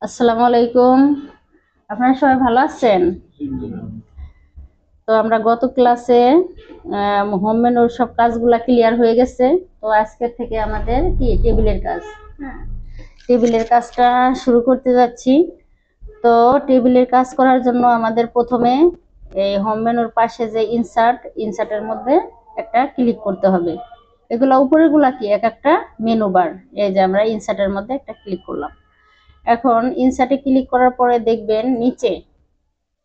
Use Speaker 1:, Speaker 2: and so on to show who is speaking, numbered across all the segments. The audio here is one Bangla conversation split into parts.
Speaker 1: আসসালামু আলাইকুম। আপনারা সবাই ভালো আছেন? তো আমরা গত ক্লাসে হোম মেনুর সব কাজগুলা ক্লিয়ার হয়ে গেছে। তো আজকের থেকে আমাদের কি টেবিলের কাজ। হ্যাঁ, টেবিলের কাজটা শুরু করতে যাচ্ছি। তো টেবিলের কাজ করার জন্য আমাদের প্রথমে এই হোম মেনুর পাশে যে ইনসার্টের মধ্যে একটা ক্লিক করতে হবে। এগুলা উপরের গুলা কি এক একটা মেনু বার। এই যে আমরা ইনসার্টের মধ্যে একটা ক্লিক করলাম। এখন ইনসার্টে ক্লিক করার পরে দেখবেন নিচে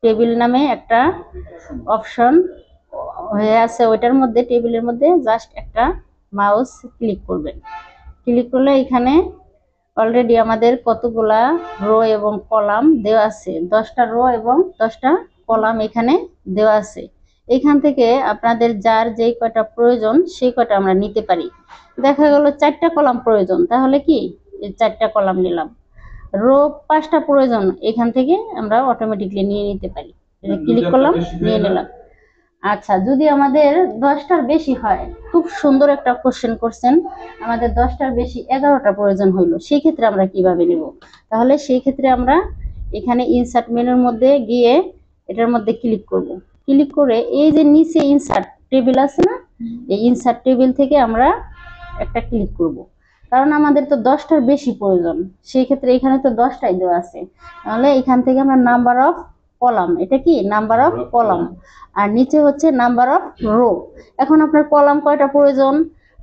Speaker 1: টেবিল নামে একটা অপশন হয়ে আছে, ওইটার মধ্যে টেবিলের মধ্যে জাস্ট একটা মাউস ক্লিক করবেন। ক্লিক করলে এখানে অলরেডি আমাদের কতগুলা রো এবং কলাম দেওয়া আছে, 10টা রো এবং 10টা কলাম এখানে দেওয়া আছে। এখান থেকে আপনাদের যার যেই কয়টা প্রয়োজন সেই কয়টা আমরা নিতে পারি। দেখা গেল 4টা কলাম প্রয়োজন, তাহলে কি 4টা কলাম নিলাম। রো 5টা প্রয়োজন, এখান থেকে আমরা অটোমেটিকলি নিয়ে নিতে পারি। ক্লিক করলাম, নিয়ে নিলাম। আচ্ছা, যদি আমাদের 10টার বেশি হয়, খুব সুন্দর একটা কোশ্চেন করছেন, আমাদের 10টার বেশি 11টা প্রয়োজন হইলো, সেই ক্ষেত্রে আমরা কিভাবে নেব? তাহলে সেই ক্ষেত্রে আমরা এখানে ইনসার্ট মেনুর মধ্যে গিয়ে এটার মধ্যে ক্লিক করব। ক্লিক করে এই যে নিচে ইনসার্ট টেবিল আছে না, এই ইনসার্ট টেবিল থেকে আমরা একটা ক্লিক করব, কারণ আমাদের তো 10টার বেশি প্রয়োজন। সেই ক্ষেত্রে এখানে তো 10টাই দেওয়া আছে, তাহলে এখান থেকে আমরা নাম্বার অফ কলাম, এটা কি নাম্বার অফ কলাম, আর নিচে হচ্ছে নাম্বার অফ রো। এখন আপনার কলাম কয়টা প্রয়োজন?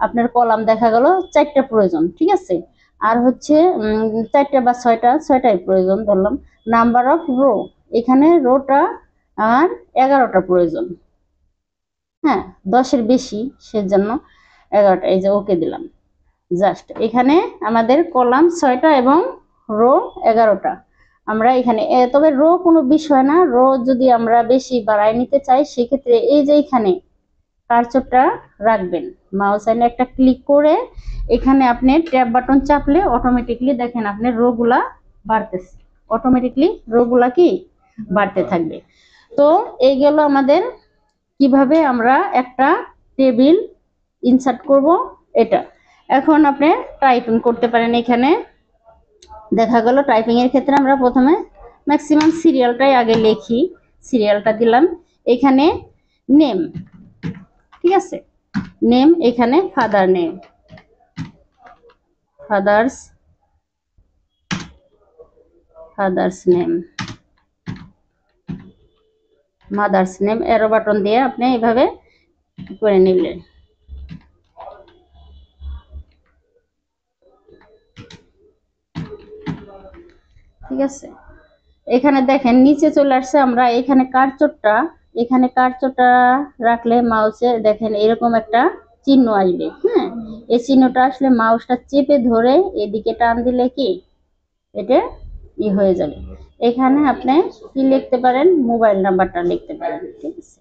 Speaker 1: আপনার কলাম দেখা গেল 4টা প্রয়োজন, ঠিক আছে। আর হচ্ছে 4টা বা 6টাই প্রয়োজন ধরলাম। নাম্বার অফ রো, এখানে রোটা আর 11টা প্রয়োজন। হ্যাঁ, 10-এর বেশি, সেজন্য 11টা, এই যে ওকে দিলাম। জাস্ট এখানে আমাদের কলাম 6টা এবং রো 11টা। আমরা এখানে তবে রো কোনো বিষয় না, রো যদি আমরা বেশি বাড়ায় নিতে চাই সেক্ষেত্রে এই যে এখানে কার্সরটা রাখবেন, মাউস আইনে একটা ক্লিক করে এখানে আপনি ট্যাব বাটন চাপলে অটোমেটিকলি দেখেন আপনার রো গুলা বাড়তেছে, অটোমেটিকলি রো গুলা কি বাড়তে থাকবে। তো এই গেল আমাদের কিভাবে আমরা একটা টেবিল ইনসার্ট করব এটা। এখন আপনি টাইপিং করতে পারেন। এখানে দেখা গেল টাইপিং এর ক্ষেত্রে আমরা প্রথমে ম্যাক্সিমাম সিরিয়ালটাই আগে লিখি, সিরিয়ালটা দিলাম। এখানে নেম, ঠিক আছে, নেম, এখানে father name, father's father's name, mother's name, arrow button দিয়ে আপনি এইভাবে করে নিলেন। ঠিক আছে, এখানে দেখেন নিচে চলে আসছে। আমরা এখানে কার্সরটা রাখলে মাউসে দেখেন এরকম একটা চিহ্ন আসবে। হ্যাঁ, এই চিহ্নটা আসলে মাউসটা চেপে ধরে এদিকে টান দিলে কি এটা হয়ে যাবে। এখানে আপনি কি লিখতে পারেন, মোবাইল নাম্বারটা লিখতে পারেন, ঠিক আছে।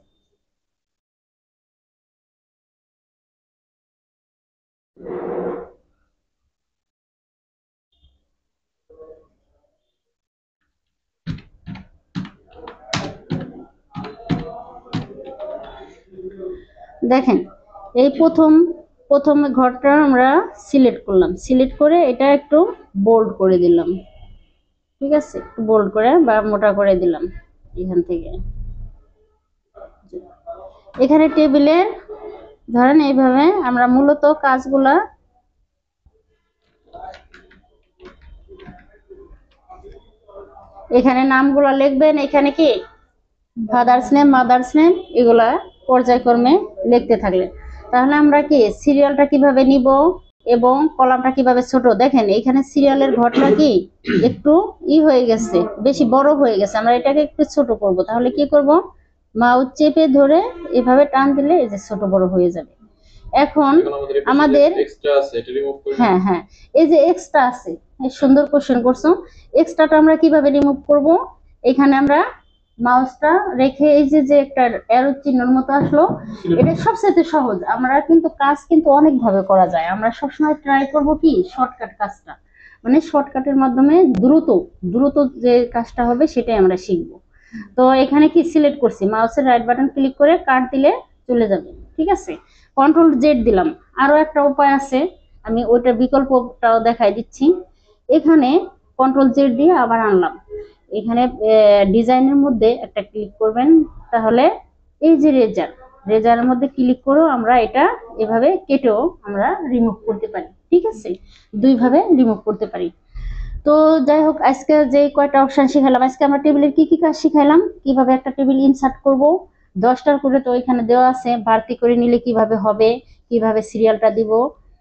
Speaker 1: দেখেন এই প্রথম ঘরটা আমরা সিলেক্ট করলাম, সিলেক্ট করে এটা একটু বোল্ড করে দিলাম, ঠিক আছে, একটু বোল্ড করে বা মোটা করে দিলাম। এখান থেকে এখানে টেবিলে ধরেন এইভাবে আমরা মূলত কাজগুলা এখানে নামগুলা লিখবেন। এখানে কি ফাদার্স নেম, মাদার্স নেম, এগুলা পর্যায়ক্রমে লিখতে থাকলেন। তাহলে আমরা কি সিরিয়ালটা কিভাবে নিব এবং কলামটা কিভাবে ছোট, দেখেন এখানে সিরিয়ালের ঘরটা কি একটু হয়ে গেছে, বেশি বড় হয়ে গেছে। আমরা এটাকে একটু ছোট করব, তাহলে কি করব, মাউস চেপে ধরে এভাবে টান দিলে এই যে ছোট বড় হয়ে যাবে। এখন আমাদের হ্যাঁ হ্যাঁ, এই যে এক্সট্রা আছে, সুন্দর কোশ্চেন করছো। এক্সট্রাটা আমরা কিভাবে রিমুভ করব? এখানে আমরা মাউসটা রেখে এই যে একটা অ্যারো চিহ্নের মতো আসলো, এটা সবচেয়ে সহজ। আমরা কিন্তু কাজ কিন্তু অনেক ভাবে করা যায়, আমরা সবসময় ট্রাই করব কি শর্টকাট কাজটা, মানে শর্টকাটের মাধ্যমে দ্রুত দ্রুত যে কাজটা হবে সেটাই আমরা শিখব। তো এখানে কি সিলেক্ট করছি, মাউসের রাইট বাটন ক্লিক করে কাট দিলে চলে যাবে, ঠিক আছে। কন্ট্রোল জেড দিলাম। আরো একটা উপায় আছে, আমি ওইটা বিকল্পটাও দেখাই দিচ্ছি। এখানে কন্ট্রোল জেড দিয়ে আবার আনলাম। এখানে ডিজাইনের মধ্যে একটা ক্লিক করবেন, তাহলে এই যে রেজারের মধ্যে ক্লিক করেও আমরা এটা এভাবে কেটেও আমরা রিমুভ করতে পারি। ঠিক আছে, দুইভাবে রিমুভ করতে পারি। তো যাই হোক, আজকে যে কয়টা অপশন শিখালাম, আজকে আমরা টেবিলের কি কি কাজ শিখাইলাম, কিভাবে একটা টেবিল ইনসার্ট করব, 10টার করে তো এখানে দেওয়া আছে, বাড়তি করে নিলে কিভাবে হবে, কিভাবে সিরিয়ালটা দিব,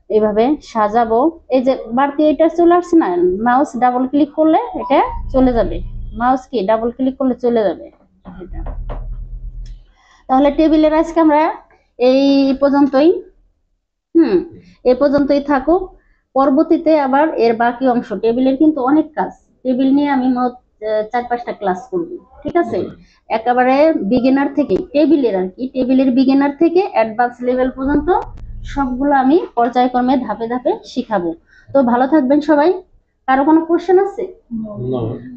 Speaker 1: এইভাবে সাজাবো। এই যে বাড়তি এটা চলে আসছে না, মাউস ডাবল ক্লিক করলে এটা চলে যাবে, মাউস কি ডাবল ক্লিক করলে চলে যাবে এটা। তাহলে টেবিলের আজকে আমরা এই পর্যন্তই, এই পর্যন্তই থাকুক। পরবর্তীতে আবার এর বাকি অংশ, টেবিলের কিন্তু অনেক কাজ, টেবিল নিয়ে আমি মোট 4-5টা ক্লাস করব। ঠিক আছে, একেবারে বিগিনার থেকে টেবিলের আর কি, টেবিলের বিগিনার থেকে অ্যাডভান্স লেভেল পর্যন্ত সবগুলো আমি পর্যায়ক্রমে ধাপে ধাপে শিখাবো। তো ভালো থাকবেন সবাই। কারো কোনো কোশ্চেন আছে?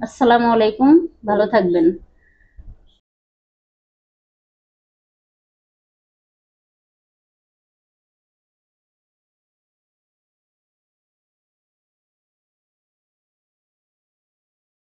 Speaker 1: আসসালামু আলাইকুম, ভালো থাকবেন।